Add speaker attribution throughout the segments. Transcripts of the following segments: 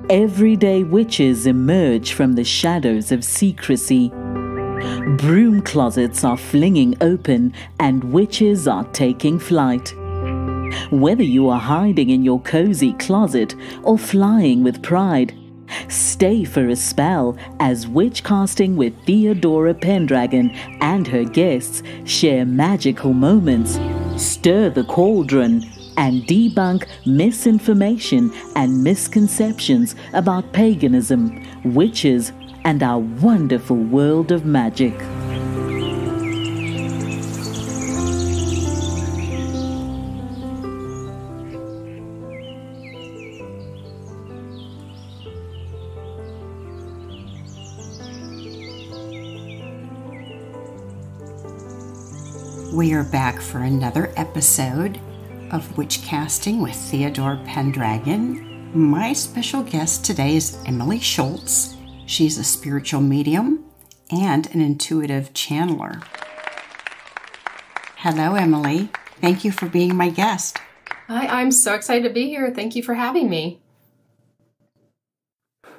Speaker 1: Everyday witches emerge from the shadows of secrecy. Broom closets are flinging open and witches are taking flight. Whether you are hiding in your cozy closet or flying with pride, stay for a spell as Witchcasting with Theodora Pendragon and her guests share magical moments, stir the cauldron, and debunk misinformation and misconceptions about paganism, witches, and our wonderful world of magic.
Speaker 2: We are back for another episode of Witchcasting with Theodora Pendragon. My special guest today is Emily Schultz. She's a spiritual medium and an intuitive channeler. Hello, Emily. Thank you for being my guest.
Speaker 3: Hi, I'm so excited to be here. Thank you for having me.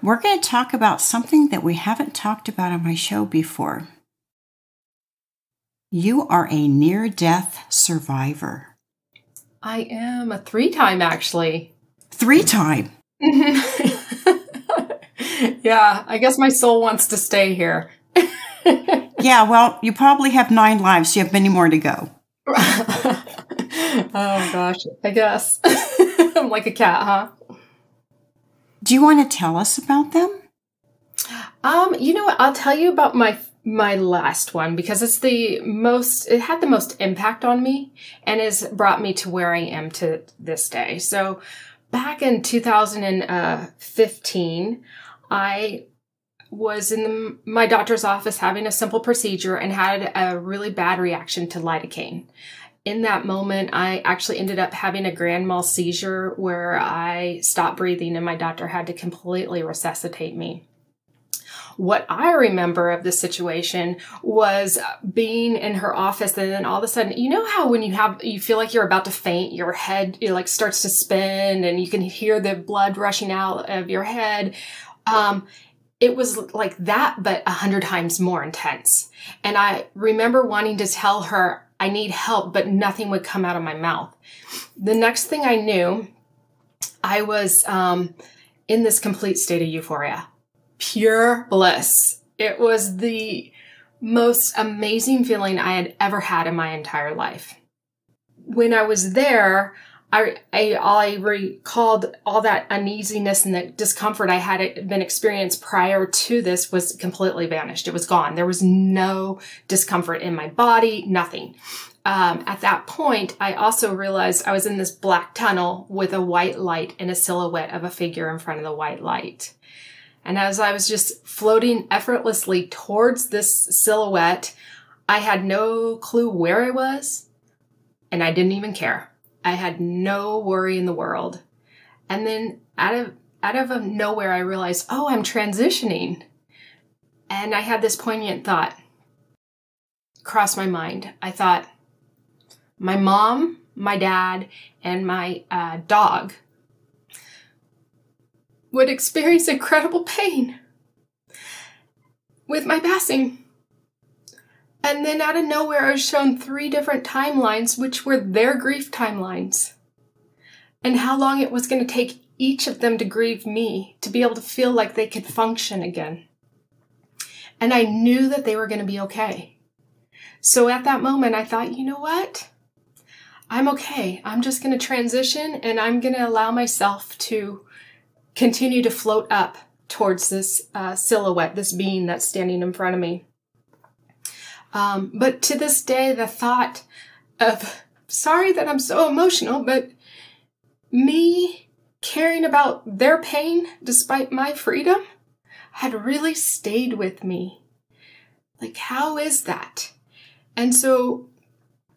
Speaker 2: We're going to talk about something that we haven't talked about on my show before. You are a near-death survivor.
Speaker 3: I am a 3-time, actually.
Speaker 2: 3-time?
Speaker 3: Yeah, I guess my soul wants to stay here.
Speaker 2: Yeah, well, you probably have 9 lives, so you have many more to go.
Speaker 3: Oh, gosh, I guess. I'm like a cat, huh?
Speaker 2: Do you want to tell us about them?
Speaker 3: You know what? I'll tell you about my last one because it had the most impact on me and has brought me to where I am to this day. So back in 2015, I was in my doctor's office having a simple procedure and had a really bad reaction to lidocaine. In that moment, I actually ended up having a grand mal seizure where I stopped breathing and my doctor had to completely resuscitate me. What I remember of the situation was being in her office and then all of a sudden, you know how when you feel like you're about to faint, your head starts to spin and you can hear the blood rushing out of your head. It was like that, but 100 times more intense. And I remember wanting to tell her I need help, but nothing would come out of my mouth. The next thing I knew, I was in this complete state of euphoria. Pure bliss. It was the most amazing feeling I had ever had in my entire life. When I was there, I recalled all that uneasiness and the discomfort I had been experienced prior to this was completely vanished. It was gone. There was no discomfort in my body, nothing. At that point, I also realized I was in this black tunnel with a white light and a silhouette of a figure in front of the white light. And as I was just floating effortlessly towards this silhouette, I had no clue where I was, and I didn't even care. I had no worry in the world. And then out of nowhere, I realized, oh, I'm transitioning. And I had this poignant thought cross my mind. I thought, my mom, my dad, and my dog would experience incredible pain with my passing. And then out of nowhere, I was shown 3 different timelines, which were their grief timelines, and how long it was going to take each of them to grieve me to be able to feel like they could function again. And I knew that they were going to be okay. So at that moment, I thought, you know what? I'm okay. I'm just going to transition and I'm going to allow myself to continue to float up towards this silhouette, this being that's standing in front of me. But to this day, the thought of, sorry that I'm so emotional, but me caring about their pain despite my freedom had really stayed with me. Like, how is that? And so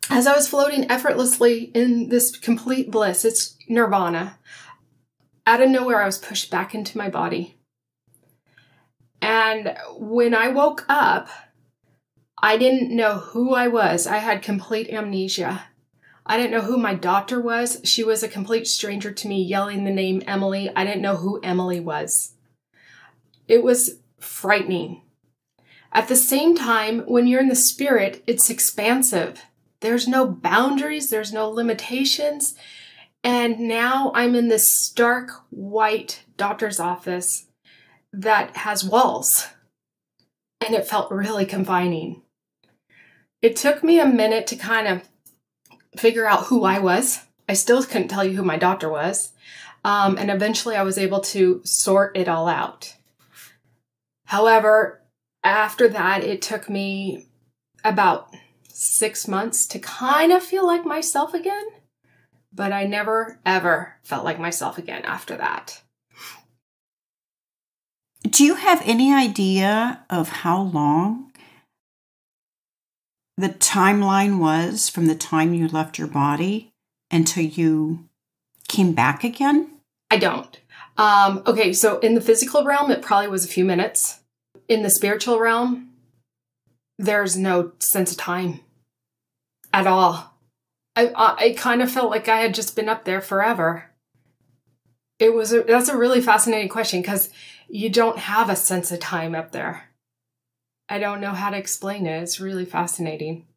Speaker 3: as I was floating effortlessly in this complete bliss, it's nirvana, out of nowhere, I was pushed back into my body. And when I woke up, I didn't know who I was. I had complete amnesia. I didn't know who my doctor was. She was a complete stranger to me, yelling the name Emily. I didn't know who Emily was. It was frightening. At the same time, when you're in the spirit, it's expansive. There's no boundaries, there's no limitations. And now I'm in this stark white doctor's office that has walls. And it felt really confining. It took me a minute to kind of figure out who I was. I still couldn't tell you who my doctor was. And eventually I was able to sort it all out. However, after that, it took me about 6 months to kind of feel like myself again. But I never, ever felt like myself again after that.
Speaker 2: Do you have any idea of how long the timeline was from the time you left your body until you came back again?
Speaker 3: I don't. Okay, so in the physical realm, it probably was a few minutes. In the spiritual realm, there's no sense of time at all. I kind of felt like I had just been up there forever. That's a really fascinating question because you don't have a sense of time up there. I don't know how to explain it. It's really fascinating.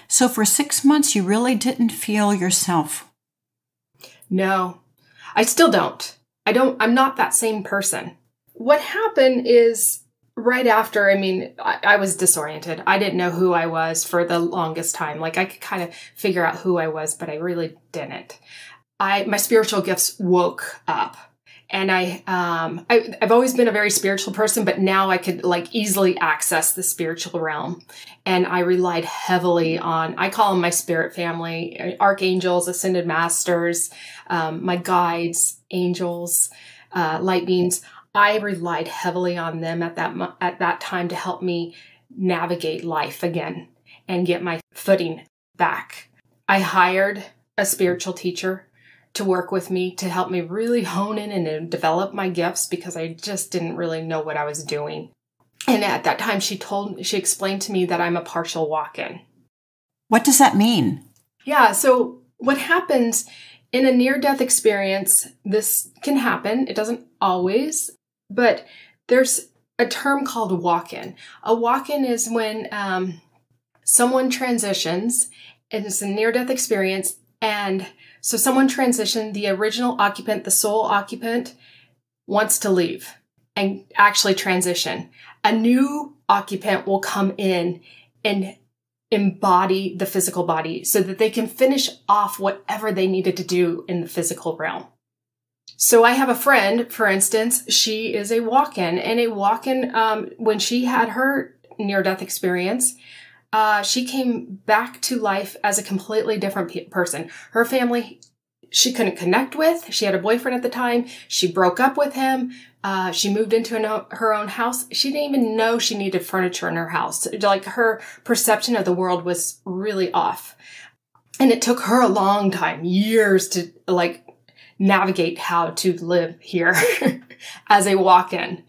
Speaker 2: So for 6 months, you really didn't feel yourself?
Speaker 3: No, I still don't. I'm not that same person. What happened is right after, I was disoriented. I didn't know who I was for the longest time. Like I could kind of figure out who I was, but I really didn't. My spiritual gifts woke up. And I've always been a very spiritual person, but now I could like easily access the spiritual realm. And I relied heavily on, I call them my spirit family, archangels, ascended masters, my guides, angels, light beings. I relied heavily on them at that time to help me navigate life again and get my footing back. I hired a spiritual teacher to work with me to help me really hone in and develop my gifts because I just didn't really know what I was doing. And at that time, she explained to me that I'm a partial walk-in.
Speaker 2: What does that mean?
Speaker 3: Yeah, so what happens in a near-death experience, this can happen. It doesn't always, but there's a term called walk-in. A walk-in is when someone transitions, and it's a near-death experience, and so someone transitioned, the original occupant, the soul occupant, wants to leave and actually transition. A new occupant will come in and embody the physical body so that they can finish off whatever they needed to do in the physical realm. So I have a friend, for instance, she is a walk-in, and a walk-in, when she had her near-death experience, she came back to life as a completely different person. Her family, she couldn't connect with. She had a boyfriend at the time. She broke up with him. She moved into her own house. She didn't even know she needed furniture in her house. Like her perception of the world was really off. And it took her a long time, years to like navigate how to live here as a walk-in.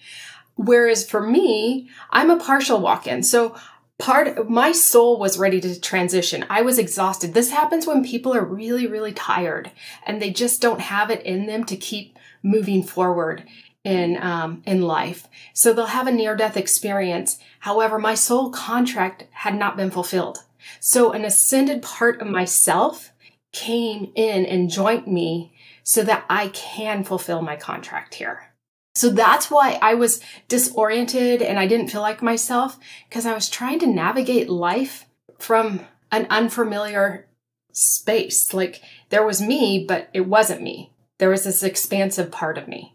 Speaker 3: Whereas for me, I'm a partial walk-in. So part of my soul was ready to transition. I was exhausted. This happens when people are really, really tired and they just don't have it in them to keep moving forward in life. So they'll have a near-death experience. However, my soul contract had not been fulfilled. So an ascended part of myself came in and joined me so that I can fulfill my contract here. So that's why I was disoriented and I didn't feel like myself, because I was trying to navigate life from an unfamiliar space. Like there was me, but it wasn't me. There was this expansive part of me.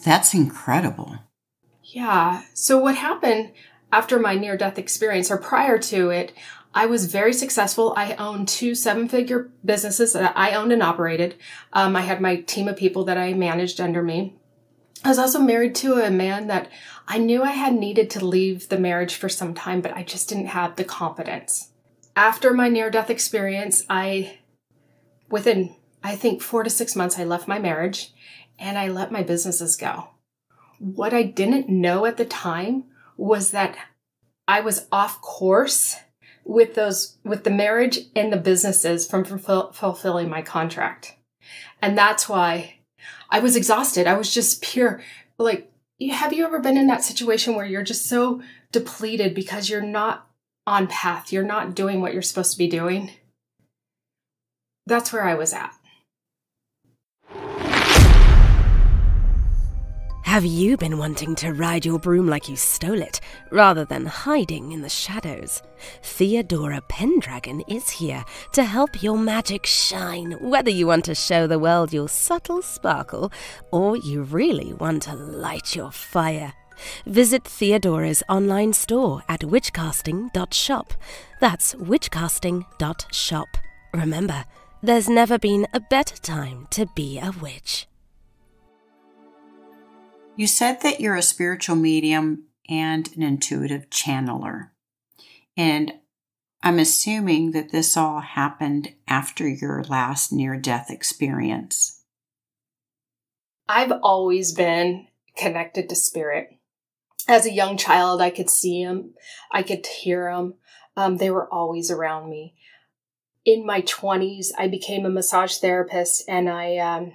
Speaker 2: That's incredible.
Speaker 3: Yeah. So what happened after my near-death experience or prior to it, I was very successful. I owned 2 7-figure businesses that I owned and operated. I had my team of people that I managed under me. I was also married to a man that I knew I had needed to leave the marriage for some time, but I just didn't have the confidence. After my near-death experience, within, I think, 4 to 6 months, I left my marriage and I let my businesses go. What I didn't know at the time was that I was off course with the marriage and the businesses from fulfilling my contract. And that's why I was exhausted. I was just pure, like, have you ever been in that situation where you're just so depleted because you're not on path? You're not doing what you're supposed to be doing? That's where I was at.
Speaker 4: Have you been wanting to ride your broom like you stole it, rather than hiding in the shadows? Theodora Pendragon is here to help your magic shine, whether you want to show the world your subtle sparkle, or you really want to light your fire. Visit Theodora's online store at witchcasting.shop. That's witchcasting.shop. Remember, there's never been a better time to be a witch.
Speaker 2: You said that you're a spiritual medium and an intuitive channeler. And I'm assuming that this all happened after your last near-death experience.
Speaker 3: I've always been connected to spirit. As a young child, I could see them. I could hear them. They were always around me. In my 20s, I became a massage therapist and an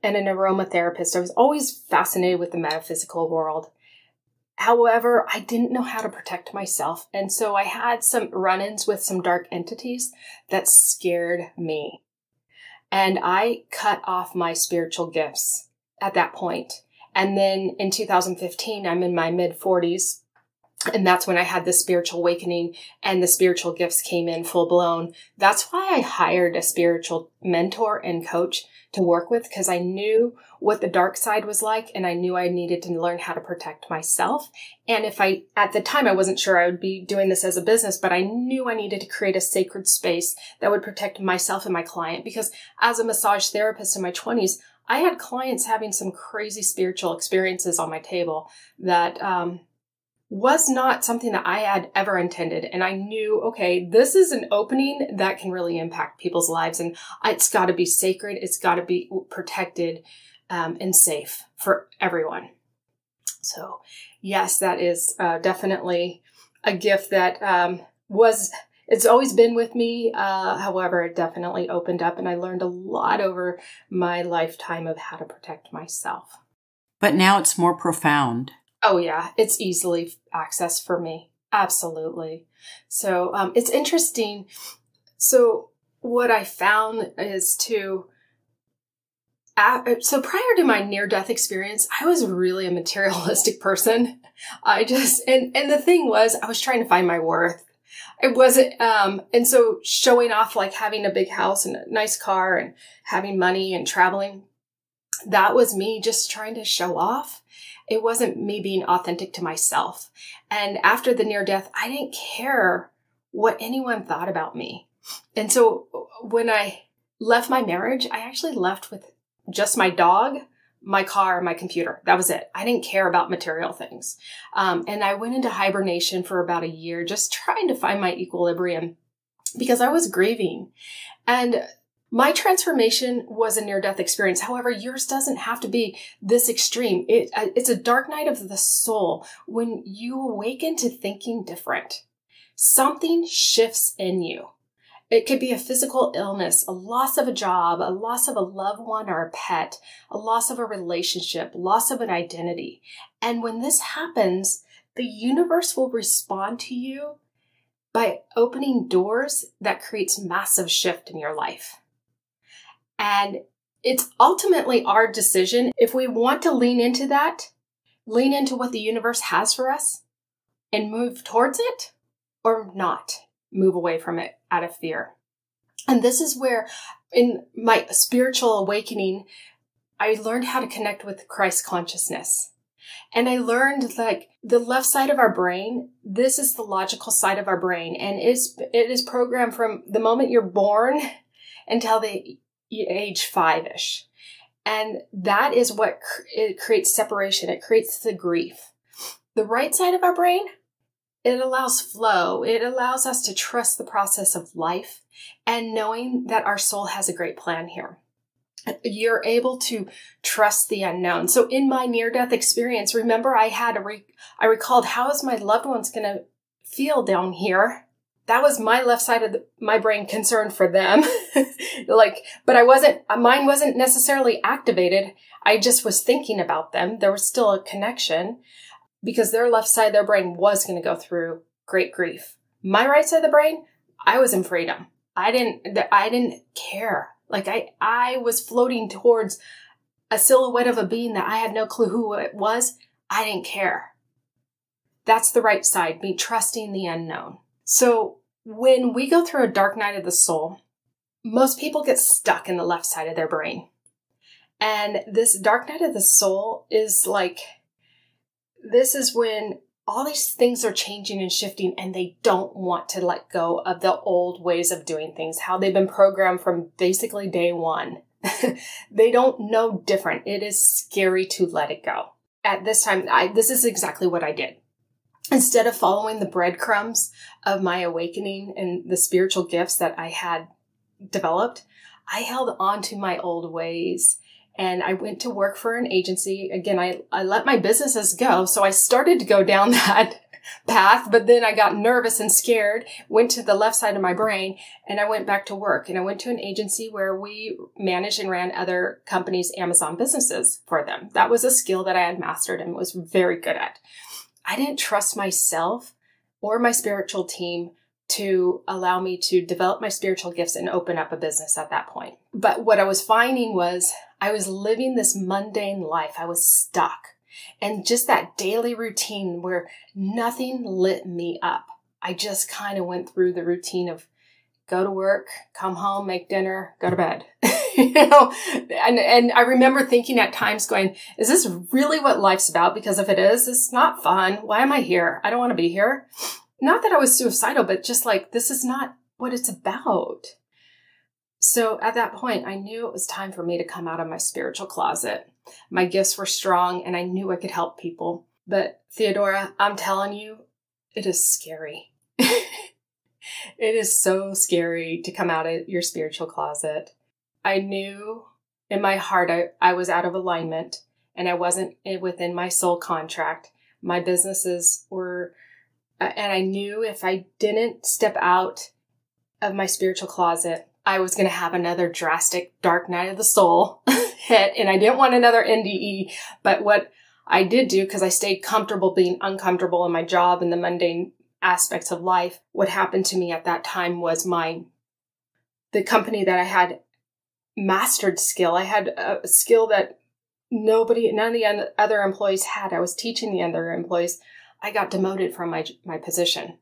Speaker 3: aromatherapist. I was always fascinated with the metaphysical world. However, I didn't know how to protect myself. And so I had some run-ins with some dark entities that scared me. And I cut off my spiritual gifts at that point. And then in 2015, I'm in my mid-40s. And that's when I had the spiritual awakening and the spiritual gifts came in full blown. That's why I hired a spiritual mentor and coach to work with, because I knew what the dark side was like and I knew I needed to learn how to protect myself. And at the time, I wasn't sure I would be doing this as a business, but I knew I needed to create a sacred space that would protect myself and my client, because as a massage therapist in my 20s, I had clients having some crazy spiritual experiences on my table that, was not something that I had ever intended. And I knew, okay, this is an opening that can really impact people's lives. And it's got to be sacred. It's got to be protected and safe for everyone. So yes, that is definitely a gift that it's always been with me. However, it definitely opened up and I learned a lot over my lifetime of how to protect myself.
Speaker 2: But now it's more profound.
Speaker 3: Oh yeah, it's easily accessed for me. Absolutely. So it's interesting. So what I found is so prior to my near-death experience, I was really a materialistic person. And the thing was, I was trying to find my worth. It wasn't, and so showing off, like having a big house and a nice car and having money and traveling, that was me just trying to show off. It wasn't me being authentic to myself. And after the near death, I didn't care what anyone thought about me. And so when I left my marriage, I actually left with just my dog, my car, my computer. That was it. I didn't care about material things. And I went into hibernation for about a year, just trying to find my equilibrium because I was grieving. And my transformation was a near-death experience. However, yours doesn't have to be this extreme. It's a dark night of the soul when you awaken to thinking different. Something shifts in you. It could be a physical illness, a loss of a job, a loss of a loved one or a pet, a loss of a relationship, loss of an identity. And when this happens, the universe will respond to you by opening doors that creates massive shift in your life. And it's ultimately our decision if we want to lean into that, lean into what the universe has for us and move towards it, or not move away from it out of fear. And this is where in my spiritual awakening, I learned how to connect with Christ consciousness. And I learned like the left side of our brain, this is the logical side of our brain. And it is programmed from the moment you're born until the age 5-ish. And that is what it creates separation. It creates the grief. The right side of our brain, it allows flow. It allows us to trust the process of life and knowing that our soul has a great plan here. You're able to trust the unknown. So in my near-death experience, remember I recalled how is my loved ones going to feel down here. That was my left side of my brain concerned for them. But mine wasn't necessarily activated. I just was thinking about them. There was still a connection because their left side of their brain was going to go through great grief. My right side of the brain, I was in freedom. I didn't care. Like I was floating towards a silhouette of a being that I had no clue who it was. I didn't care. That's the right side, me trusting the unknown. So when we go through a dark night of the soul, most people get stuck in the left side of their brain. And this dark night of the soul is like, this is when all these things are changing and shifting and they don't want to let go of the old ways of doing things, how they've been programmed from basically day one. They don't know different. It is scary to let it go. At this time, this is exactly what I did. Instead of following the breadcrumbs of my awakening and the spiritual gifts that I had developed, I held on to my old ways and I went to work for an agency. Again, I let my businesses go. So I started to go down that path, but then I got nervous and scared, went to the left side of my brain, and I went back to work. And I went to an agency where we managed and ran other companies' Amazon businesses for them. That was a skill that I had mastered and was very good at. I didn't trust myself or my spiritual team to allow me to develop my spiritual gifts and open up a business at that point. But what I was finding was I was living this mundane life. I was stuck. And just that daily routine where nothing lit me up. I just kind of went through the routine of go to work, come home, make dinner, go to bed. And I remember thinking at times going, is this really what life's about? Because if it is, it's not fun. Why am I here? I don't want to be here. Not that I was suicidal, but just like, this is not what it's about. So at that point, I knew it was time for me to come out of my spiritual closet. My gifts were strong and I knew I could help people. But Theodora, I'm telling you, it is scary. It is so scary to come out of your spiritual closet. I knew in my heart I was out of alignment and I wasn't within my soul contract. My businesses were, and I knew if I didn't step out of my spiritual closet, I was going to have another drastic dark night of the soul hit. And I didn't want another NDE. But what I did do, because I stayed comfortable being uncomfortable in my job and the mundane aspects of life, what happened to me at that time was the company that I had mastered skill. I had a skill that none of the other employees had. I was teaching the other employees. I got demoted from my position.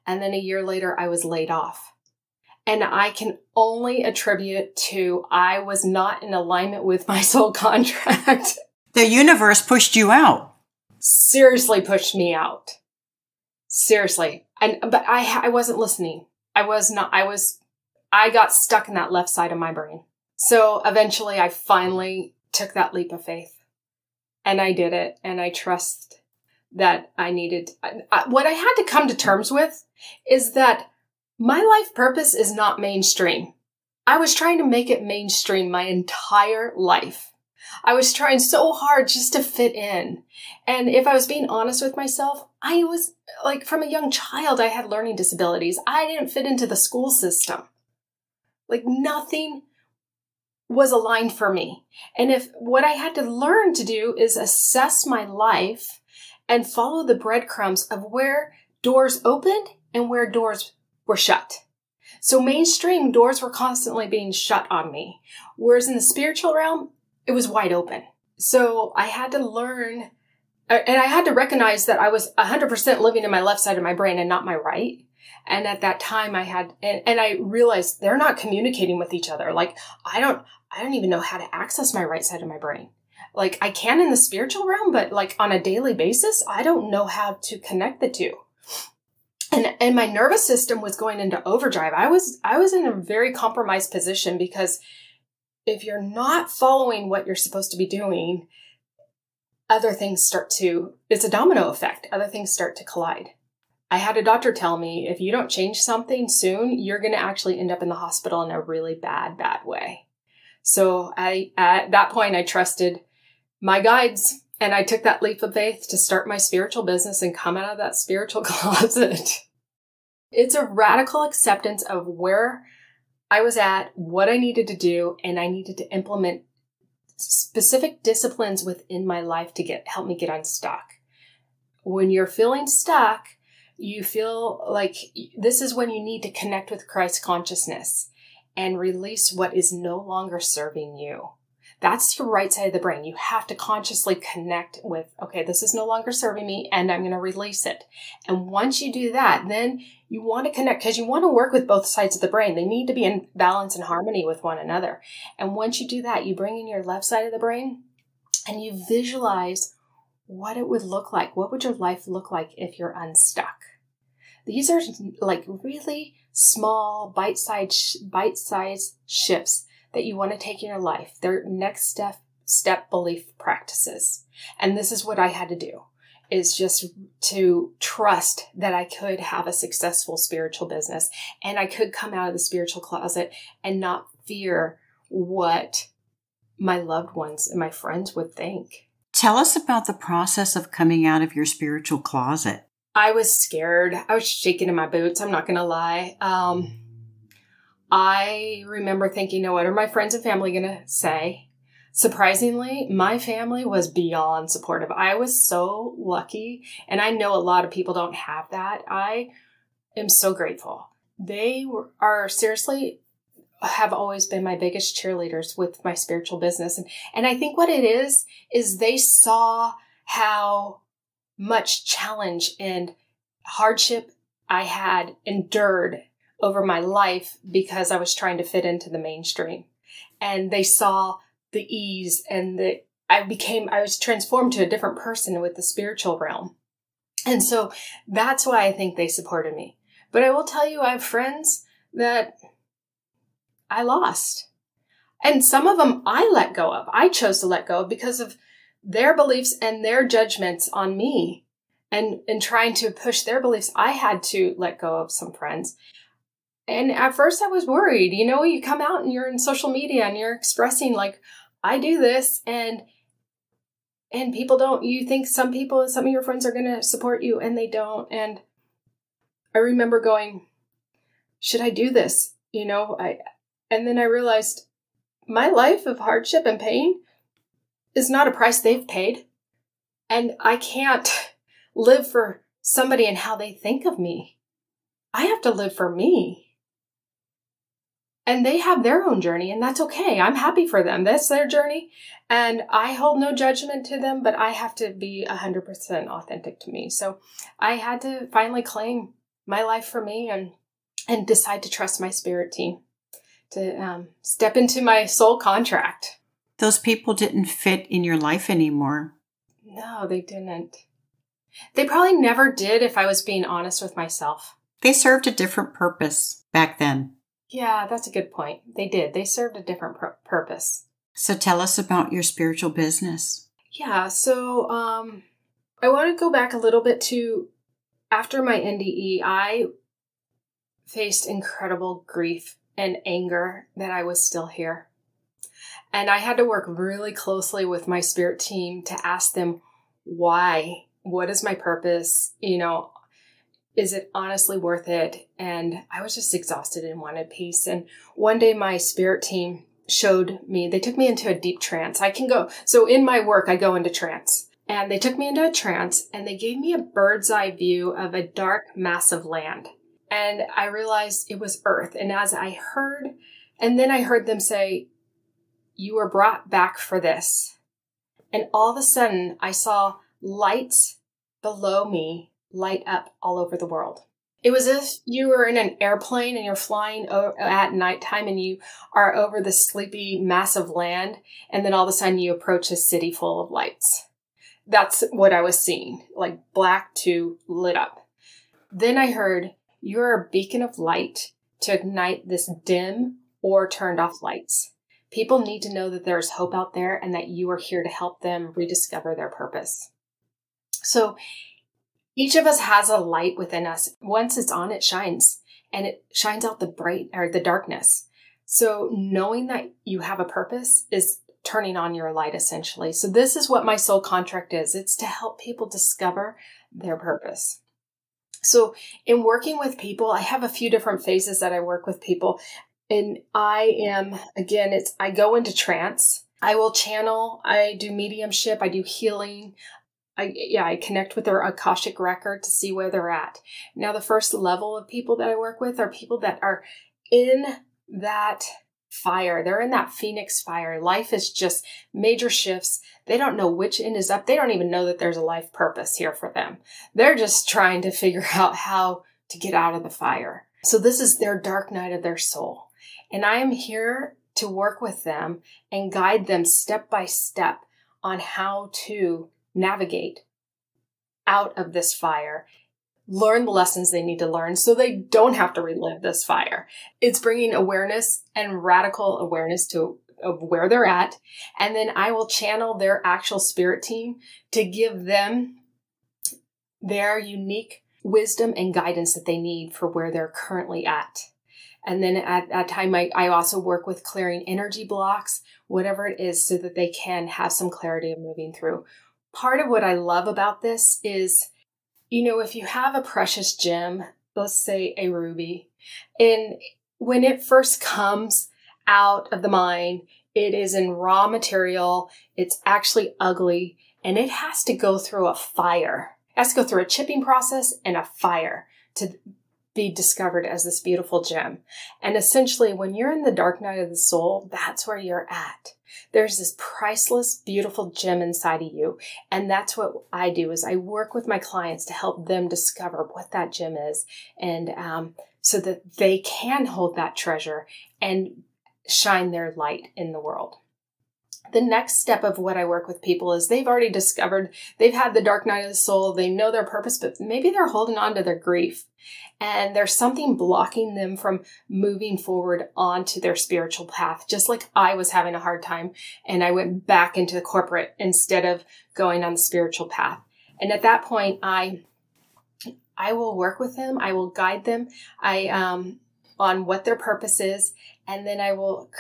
Speaker 3: And then a year later, I was laid off. And I can only attribute it to I was not in alignment with my soul contract.
Speaker 2: The universe pushed you out.
Speaker 3: Seriously pushed me out. Seriously. But I wasn't listening. I got stuck in that left side of my brain. So eventually I finally took that leap of faith and I did it. And I trust that what I had to come to terms with is that my life purpose is not mainstream. I was trying to make it mainstream my entire life. I was trying so hard just to fit in. And if I was being honest with myself, I was like, from a young child, I had learning disabilities. I didn't fit into the school system. Like nothing was aligned for me. And if what I had to learn to do is assess my life and follow the breadcrumbs of where doors opened and where doors were shut. So mainstream doors were constantly being shut on me. Whereas in the spiritual realm, it was wide open. So I had to learn, and I had to recognize that I was 100% living in my left side of my brain and not my right. And at that time and I realized they're not communicating with each other. Like I don't even know how to access my right side of my brain. Like I can in the spiritual realm, but like on a daily basis, I don't know how to connect the two. And my nervous system was going into overdrive. I was in a very compromised position because if you're not following what you're supposed to be doing, other things it's a domino effect. Other things start to collide. I had a doctor tell me, if you don't change something soon, you're going to actually end up in the hospital in a really bad, bad way. So at that point, I trusted my guides And I took that leap of faith to start my spiritual business and come out of that spiritual closet. It's a radical acceptance of where I was at, what I needed to do, and I needed to implement specific disciplines within my life to help me get unstuck. When you're feeling stuck, you feel like this is when you need to connect with Christ consciousness and release what is no longer serving you. That's your right side of the brain. You have to consciously connect with, okay, this is no longer serving me, and I'm going to release it. And once you do that, then you want to connect because you want to work with both sides of the brain. They need to be in balance and harmony with one another. And once you do that, you bring in your left side of the brain and you visualize what it would look like. What would your life look like if you're unstuck? These are like really small, bite-sized shifts that you want to take in your life. They're next step belief practices. And this is what I had to do, is just to trust that I could have a successful spiritual business and I could come out of the spiritual closet and not fear what my loved ones and my friends would think.
Speaker 2: Tell us about the process of coming out of your spiritual closet.
Speaker 3: I was scared. I was shaking in my boots. I'm not going to lie. I remember thinking, what are my friends and family going to say? Surprisingly, my family was beyond supportive. I was so lucky, and I know a lot of people don't have that. I am so grateful. They are seriously have always been my biggest cheerleaders with my spiritual business. And I think what it is they saw how much challenge and hardship I had endured over my life because I was trying to fit into the mainstream. And they saw the ease and I was transformed to a different person with the spiritual realm. And so that's why I think they supported me. But I will tell you, I have friends that I lost. And some of them I let go of. I chose to let go because of their beliefs and their judgments on me. And in trying to push their beliefs, I had to let go of some friends. And at first I was worried. You come out and you're in social media and you're expressing like, I do this, and people don't. You think some of your friends are going to support you, and they don't. And I remember going, should I do this? And then I realized my life of hardship and pain is not a price they've paid. And I can't live for somebody and how they think of me. I have to live for me. And they have their own journey, and that's okay. I'm happy for them. That's their journey. And I hold no judgment to them, but I have to be 100% authentic to me. So I had to finally claim my life for me and decide to trust my spirit team to step into my soul contract.
Speaker 2: Those people didn't fit in your life anymore.
Speaker 3: No, they didn't. They probably never did if I was being honest with myself.
Speaker 2: They served a different purpose back then.
Speaker 3: Yeah, that's a good point. They did. They served a different purpose.
Speaker 2: So tell us about your spiritual business.
Speaker 3: Yeah, so I want to go back a little bit to after my NDE, I faced incredible grief and anger that I was still here. And I had to work really closely with my spirit team to ask them why. What is my purpose? Is it honestly worth it? And I was just exhausted and wanted peace. And one day my spirit team showed me, they took me into a deep trance. So in my work, I go into trance. And they took me into a trance and they gave me a bird's eye view of a dark, massive land. And I realized it was Earth. And as I heard them say, you were brought back for this. And all of a sudden I saw lights below me light up all over the world. It was as if you were in an airplane and you're flying at nighttime and you are over this sleepy, massive land. And then all of a sudden you approach a city full of lights. That's what I was seeing, like black to lit up. Then I heard, you're a beacon of light to ignite this dim or turned off lights. People need to know that there's hope out there and that you are here to help them rediscover their purpose. So each of us has a light within us. Once it's on, it shines, and it shines out the darkness. So knowing that you have a purpose is turning on your light, essentially. So this is what my soul contract is. It's to help people discover their purpose. So in working with people, I have a few different phases that I work with people. And I am, again, I go into trance. I will channel, I do mediumship, I do healing. I connect with their Akashic record to see where they're at. Now, the first level of people that I work with are people that are in that fire. They're in that phoenix fire. Life is just major shifts. They don't know which end is up. They don't even know that there's a life purpose here for them. They're just trying to figure out how to get out of the fire. So this is their dark night of their soul. And I am here to work with them and guide them step by step on how to navigate out of this fire, learn the lessons they need to learn so they don't have to relive this fire. It's bringing awareness and radical awareness of where they're at. And then I will channel their actual spirit team to give them their unique wisdom and guidance that they need for where they're currently at. And then at that time, I also work with clearing energy blocks, whatever it is, so that they can have some clarity of moving through. Part of what I love about this is, if you have a precious gem, let's say a ruby, and when it first comes out of the mine, it is in raw material, it's actually ugly, and it has to go through a fire. It has to go through a chipping process and a fire to be discovered as this beautiful gem. And essentially, when you're in the dark night of the soul, that's where you're at. There's this priceless, beautiful gem inside of you. And that's what I do, is I work with my clients to help them discover what that gem is. And so that they can hold that treasure and shine their light in the world. The next step of what I work with people is they've already discovered, they've had the dark night of the soul, they know their purpose, but maybe they're holding on to their grief. And there's something blocking them from moving forward onto their spiritual path, just like I was having a hard time. And I went back into the corporate instead of going on the spiritual path. And at that point, I will work with them. I will guide them on what their purpose is. And then I will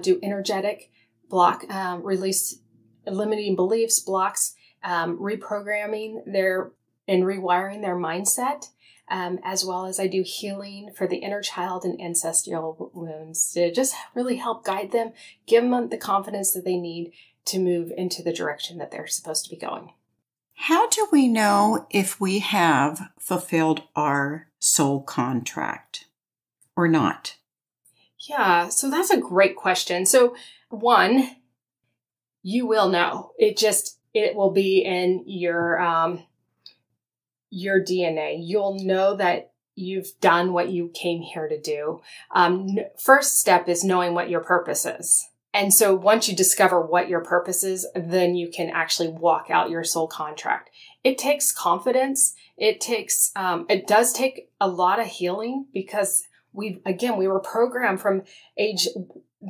Speaker 3: do energetic block, release limiting beliefs, blocks, reprogramming and rewiring their mindset. As well as I do healing for the inner child and ancestral wounds to just really help guide them, give them the confidence that they need to move into the direction that they're supposed to be going.
Speaker 2: How do we know if we have fulfilled our soul contract or not?
Speaker 3: Yeah, so that's a great question. So one, you will know. It will be in your DNA. You'll know that you've done what you came here to do. First step is knowing what your purpose is. And so once you discover what your purpose is, then you can actually walk out your soul contract. It takes confidence. It does take a lot of healing, because we were programmed from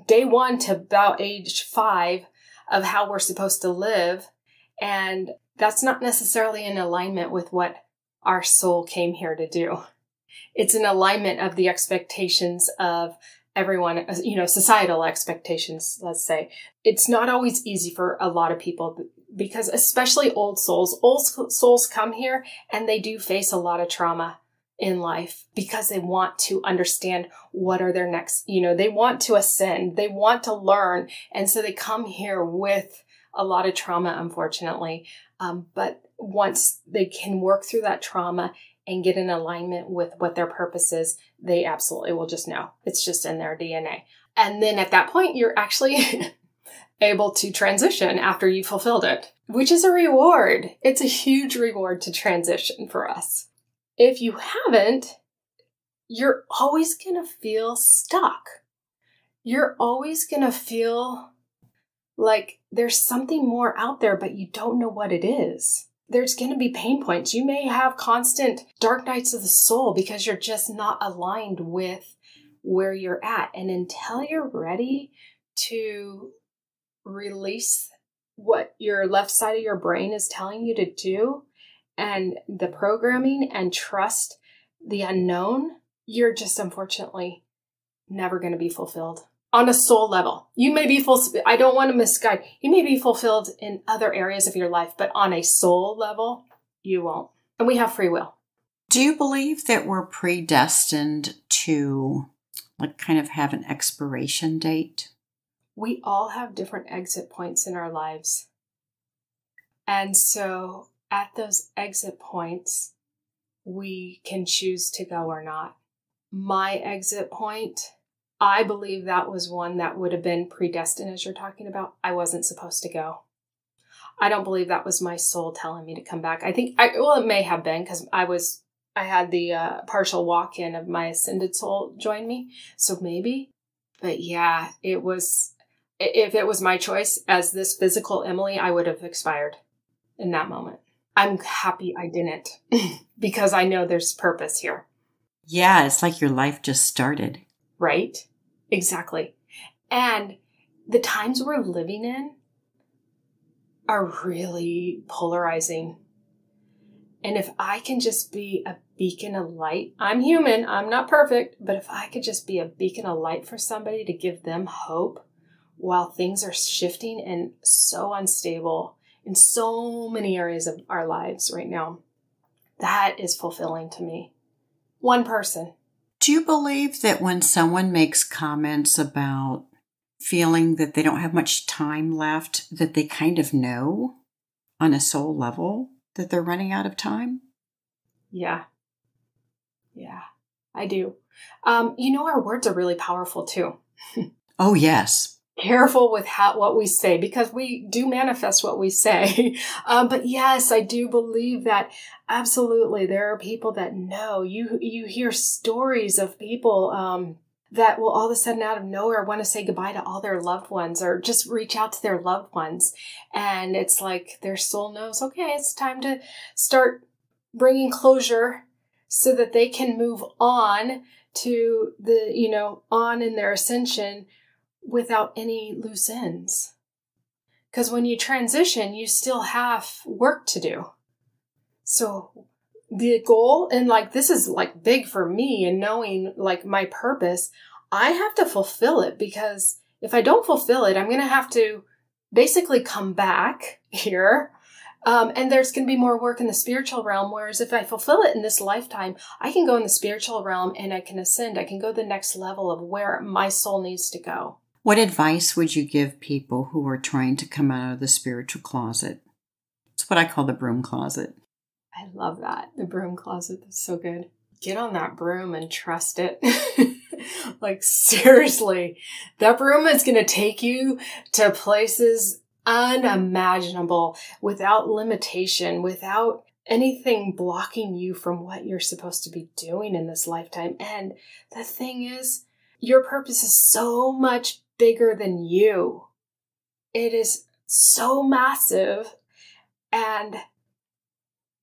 Speaker 3: day 1 to about age 5 of how we're supposed to live. And that's not necessarily in alignment with what our soul came here to do. It's an alignment of the expectations of everyone, societal expectations, let's say. It's not always easy for a lot of people, because especially old souls come here and they do face a lot of trauma in life, because they want to understand what are their next, they want to ascend, they want to learn. And so they come here with a lot of trauma, unfortunately. But once they can work through that trauma and get in alignment with what their purpose is, they absolutely will just know. It's just in their DNA. And then at that point, you're actually able to transition after you fulfilled it, which is a reward. It's a huge reward to transition for us. If you haven't, you're always going to feel stuck. You're always going to feel like there's something more out there, but you don't know what it is. There's going to be pain points. You may have constant dark nights of the soul because you're just not aligned with where you're at. And until you're ready to release what your left side of your brain is telling you to do, and the programming, and trust the unknown, you're just unfortunately never going to be fulfilled. on a soul level. You may be I don't want to misguide. You may be fulfilled in other areas of your life, but on a soul level, you won't. And we have free will.
Speaker 2: Do you believe that we're predestined to kind of have an expiration date?
Speaker 3: We all have different exit points in our lives. And so at those exit points, we can choose to go or not. My exit point, I believe that was one that would have been predestined, as you're talking about. I wasn't supposed to go. I don't believe that was my soul telling me to come back. It may have been because I had the partial walk-in of my ascended soul join me. So maybe, but yeah, if it was my choice as this physical Emily, I would have expired in that moment. I'm happy I didn't because I know there's purpose here.
Speaker 2: Yeah, it's like your life just started.
Speaker 3: Right? Exactly. And the times we're living in are really polarizing. And if I can just be a beacon of light, I'm human, I'm not perfect, but if I could just be a beacon of light for somebody to give them hope while things are shifting and so unstable in so many areas of our lives right now, that is fulfilling to me. One person.
Speaker 2: Do you believe that when someone makes comments about feeling that they don't have much time left, that they kind of know on a soul level that they're running out of time?
Speaker 3: Yeah, I do. Our words are really powerful too.
Speaker 2: Oh, yes.
Speaker 3: Careful with what we say because we do manifest what we say. But yes, I do believe that absolutely there are people that know. You hear stories of people that will all of a sudden out of nowhere want to say goodbye to all their loved ones or just reach out to their loved ones. And it's like their soul knows, okay, it's time to start bringing closure so that they can move on to on in their ascension without any loose ends. Because when you transition, you still have work to do. So the goal, and this is big for me and knowing my purpose, I have to fulfill it because if I don't fulfill it, I'm going to have to basically come back here. And there's going to be more work in the spiritual realm. Whereas if I fulfill it in this lifetime, I can go in the spiritual realm and I can ascend. I can go to the next level of where my soul needs to go.
Speaker 2: What advice would you give people who are trying to come out of the spiritual closet? It's what I call the broom closet.
Speaker 3: I love that. The broom closet. That's so good. Get on that broom and trust it. Seriously, that broom is going to take you to places unimaginable without limitation, without anything blocking you from what you're supposed to be doing in this lifetime. And the thing is, your purpose is so much bigger than you. It is so massive, and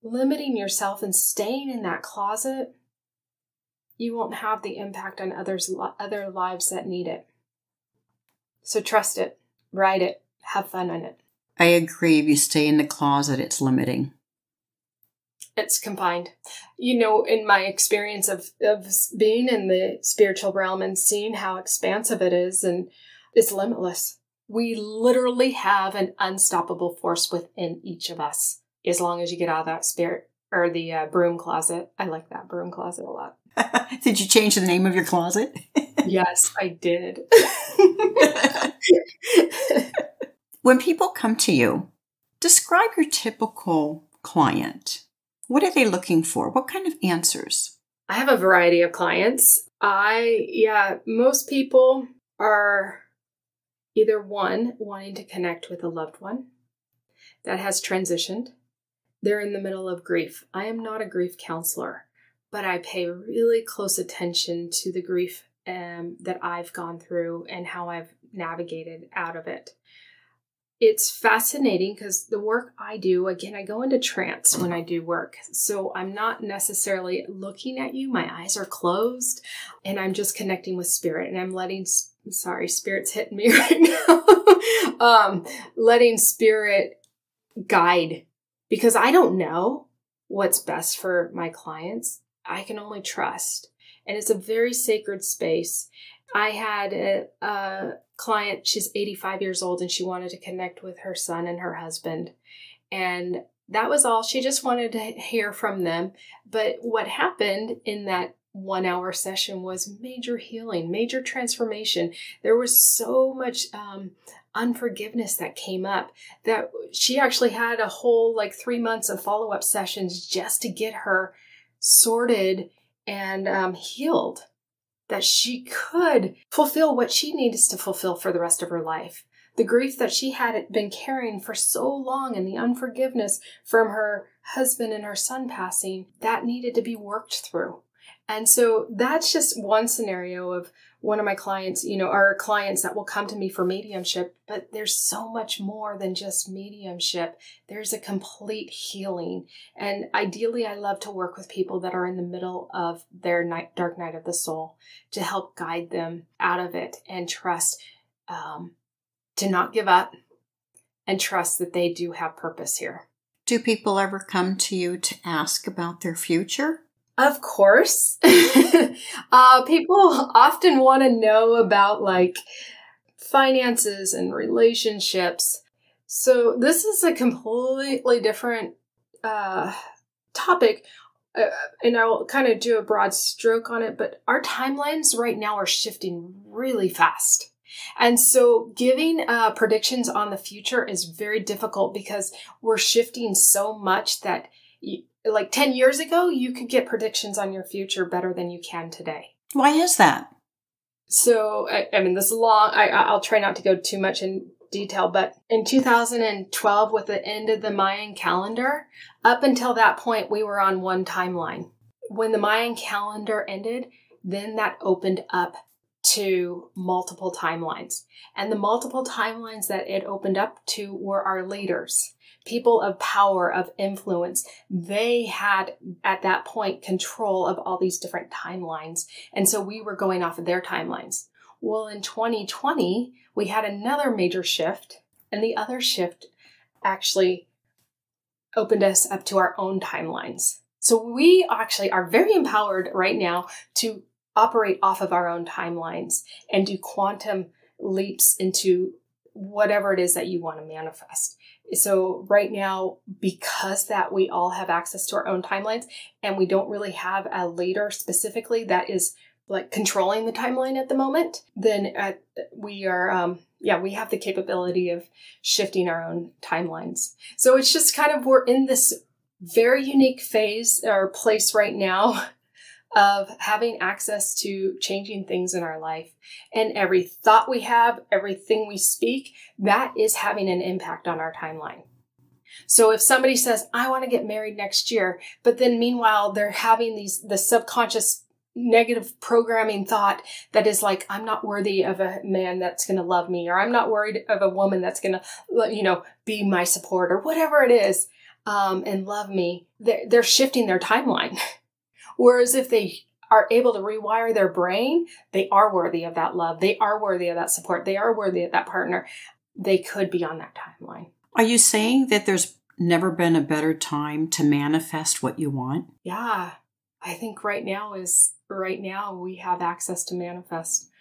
Speaker 3: limiting yourself and staying in that closet, you won't have the impact on other lives that need it. So trust it, ride it, have fun on it.
Speaker 2: I agree. If you stay in the closet, it's limiting.
Speaker 3: It's confined. In my experience of being in the spiritual realm and seeing how expansive it is, and it's limitless. We literally have an unstoppable force within each of us, as long as you get out of that spirit or the broom closet. I like that broom closet a lot.
Speaker 2: Did you change the name of your closet?
Speaker 3: Yes, I did.
Speaker 2: When people come to you, describe your typical client. What are they looking for? What kind of answers?
Speaker 3: I have a variety of clients. Most people are either one, wanting to connect with a loved one that has transitioned. They're in the middle of grief. I am not a grief counselor, but I pay really close attention to the grief that I've gone through and how I've navigated out of it. It's fascinating because the work I do, again, I go into trance when I do work. So I'm not necessarily looking at you. My eyes are closed and I'm just connecting with spirit, and I'm letting, spirit's hitting me right now. Letting spirit guide, because I don't know what's best for my clients. I can only trust. And it's a very sacred space. I had a client, she's 85 years old, and she wanted to connect with her son and her husband. And that was all. She just wanted to hear from them. But what happened in that 1 hour session was major healing, major transformation. There was so much unforgiveness that came up that she actually had a whole 3 months of follow-up sessions just to get her sorted and healed, that she could fulfill what she needs to fulfill for the rest of her life. The grief that she had been carrying for so long and the unforgiveness from her husband and her son passing, that needed to be worked through. And so that's just one scenario of one of my clients, our clients that will come to me for mediumship, but there's so much more than just mediumship. There's a complete healing. And ideally, I love to work with people that are in the middle of their dark night of the soul to help guide them out of it and trust, to not give up and trust that they do have purpose here.
Speaker 2: Do people ever come to you to ask about their future?
Speaker 3: Of course. People often want to know about finances and relationships. So this is a completely different topic. And I will kind of do a broad stroke on it, but our timelines right now are shifting really fast. And so giving predictions on the future is very difficult because we're shifting so much that 10 years ago, you could get predictions on your future better than you can today.
Speaker 2: Why is that?
Speaker 3: So, this is long. I'll try not to go too much in detail, but in 2012, with the end of the Mayan calendar, up until that point, we were on one timeline. When the Mayan calendar ended, then that opened up to multiple timelines. And the multiple timelines that it opened up to were our leaders. People of power, of influence. They had, at that point, control of all these different timelines. And so we were going off of their timelines. Well, in 2020, we had another major shift, and the other shift actually opened us up to our own timelines. So we actually are very empowered right now to operate off of our own timelines and do quantum leaps into whatever it is that you want to manifest. So right now, because that we all have access to our own timelines and we don't really have a leader specifically that is controlling the timeline at the moment, then we are, we have the capability of shifting our own timelines. So it's just we're in this very unique phase or place right now of having access to changing things in our life. And every thought we have, everything we speak, that is having an impact on our timeline. So if somebody says, I want to get married next year, but then meanwhile, they're having the subconscious negative programming thought that is I'm not worthy of a man that's going to love me, or I'm not worried of a woman that's going to, be my support, or whatever it is, and love me, they're shifting their timeline. Whereas if they are able to rewire their brain, they are worthy of that love. They are worthy of that support. They are worthy of that partner. They could be on that timeline.
Speaker 2: Are you saying that there's never been a better time to manifest what you want?
Speaker 3: Yeah, I think right now we have access to manifest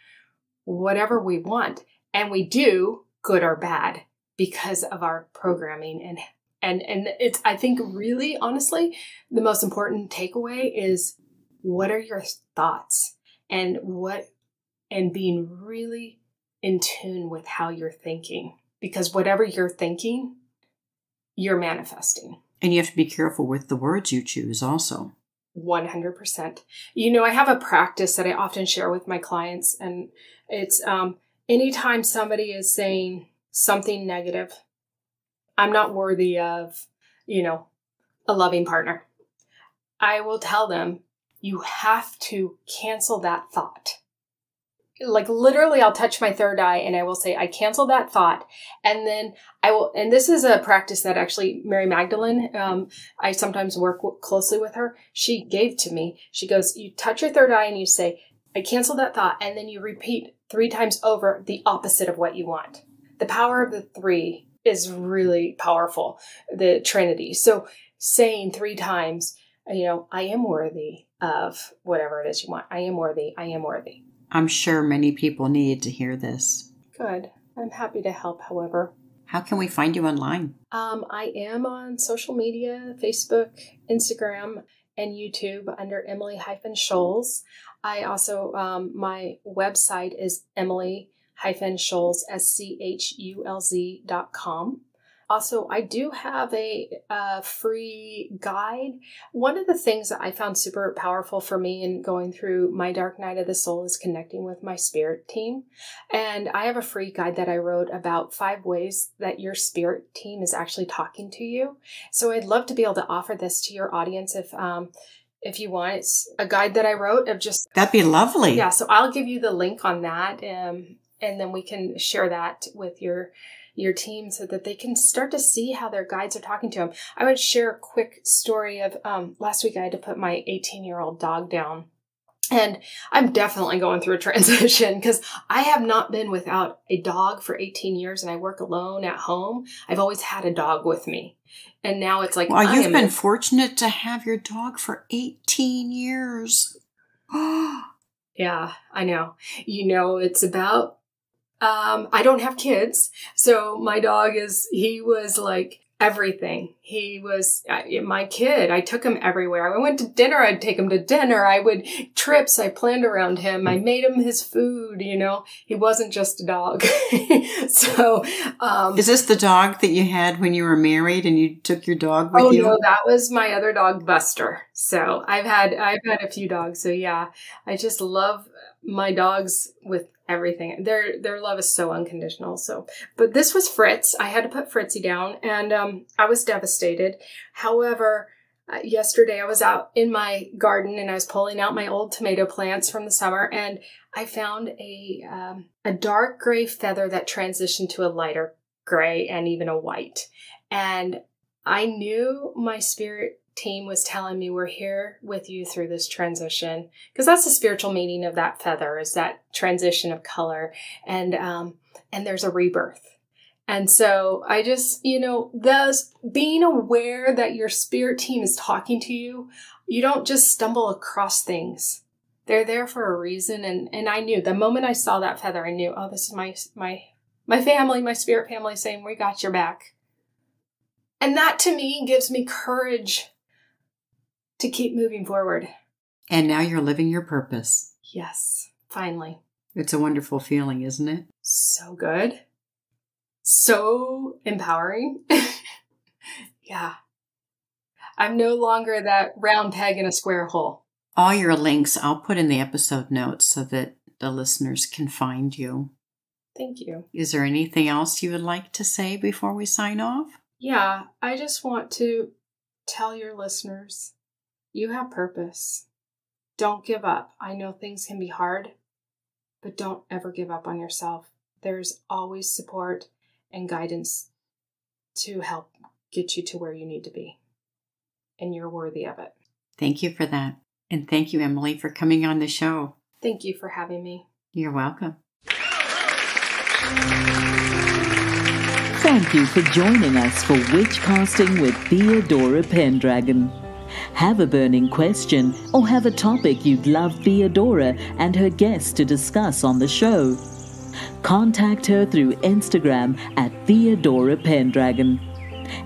Speaker 3: whatever we want. And we do, good or bad, because of our programming and it's, I think, really, honestly, the most important takeaway is what are your thoughts and being really in tune with how you're thinking, because whatever you're thinking, you're manifesting.
Speaker 2: And you have to be careful with the words you choose also.
Speaker 3: 100%. I have a practice that I often share with my clients, and it's anytime somebody is saying something negative, I'm not worthy of, a loving partner, I will tell them, you have to cancel that thought. Literally, I'll touch my third eye and I will say, I cancel that thought. And then and this is a practice that actually Mary Magdalene, I sometimes work closely with her. She gave to me. She goes, you touch your third eye and you say, I cancel that thought. And then you repeat 3 times over the opposite of what you want. The power of the 3 is really powerful, the Trinity. So saying 3 times, I am worthy of whatever it is you want. I am worthy. I am worthy.
Speaker 2: I'm sure many people need to hear this.
Speaker 3: Good. I'm happy to help, however.
Speaker 2: How can we find you online?
Speaker 3: I am on social media, Facebook, Instagram, and YouTube under Emily-Scholes. I also, my website is Emily-Scholes, SCHULZ.com. Also, I do have a free guide. One of the things that I found super powerful for me in going through my dark night of the soul is connecting with my spirit team. And I have a free guide that I wrote about 5 ways that your spirit team is actually talking to you. So I'd love to be able to offer this to your audience if you want. It's a guide that I wrote of just...
Speaker 2: That'd be lovely.
Speaker 3: Yeah, so I'll give you the link on that, and then we can share that with your team so that they can start to see how their guides are talking to them. I would share a quick story of last week I had to put my 18-year-old dog down. And I'm definitely going through a transition because I have not been without a dog for 18 years and I work alone at home. I've always had a dog with me. And now it's like...
Speaker 2: Well, you've been fortunate to have your dog for 18 years.
Speaker 3: Yeah, I know. You know, it's about... I don't have kids, so my dog he was like everything. He was my kid. I took him everywhere. I went to dinner, I'd take him to dinner. I planned around him. I made him his food, you know. He wasn't just a dog. So,
Speaker 2: is this the dog that you had when you were married and you took your dog with you?
Speaker 3: Oh, no, that was my other dog, Buster. So I've had a few dogs. So yeah, I just love my dogs with everything. Their love is so unconditional. So, but this was Fritz. I had to put Fritzy down, and I was devastated. However, yesterday I was out in my garden and I was pulling out my old tomato plants from the summer, and I found a dark gray feather that transitioned to a lighter gray and even a white. And I knew my spirit team was telling me, we're here with you through this transition, because that's the spiritual meaning of that feather, is that transition of color, and there's a rebirth. And so I just, you know, thus being aware that your spirit team is talking to you, you don't just stumble across things. They're there for a reason. And I knew the moment I saw that feather, I knew, oh, this is my family, my spirit family saying, we got your back. And that to me gives me courage to keep moving forward.
Speaker 2: And now you're living your purpose.
Speaker 3: Yes, finally.
Speaker 2: It's a wonderful feeling, isn't it?
Speaker 3: So good. So empowering. Yeah. I'm no longer that round peg in a square hole.
Speaker 2: All your links I'll put in the episode notes so that the listeners can find you.
Speaker 3: Thank you.
Speaker 2: Is there anything else you would like to say before we sign off?
Speaker 3: Yeah, I just want to tell your listeners, you have purpose. Don't give up. I know things can be hard, but don't ever give up on yourself. There's always support and guidance to help get you to where you need to be. And you're worthy of it.
Speaker 2: Thank you for that. And thank you, Emily, for coming on the show.
Speaker 3: Thank you for having me.
Speaker 2: You're welcome.
Speaker 1: Thank you for joining us for Witchcasting with Theodora Pendragon. Have a burning question or have a topic you'd love Theodora and her guests to discuss on the show? Contact her through Instagram at Theodora Pendragon.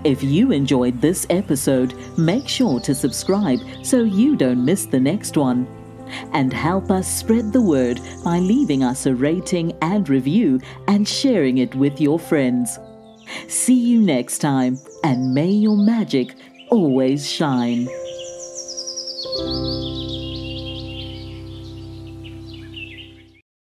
Speaker 1: If you enjoyed this episode, make sure to subscribe so you don't miss the next one. And help us spread the word by leaving us a rating and review and sharing it with your friends. See you next time, and may your magic always shine.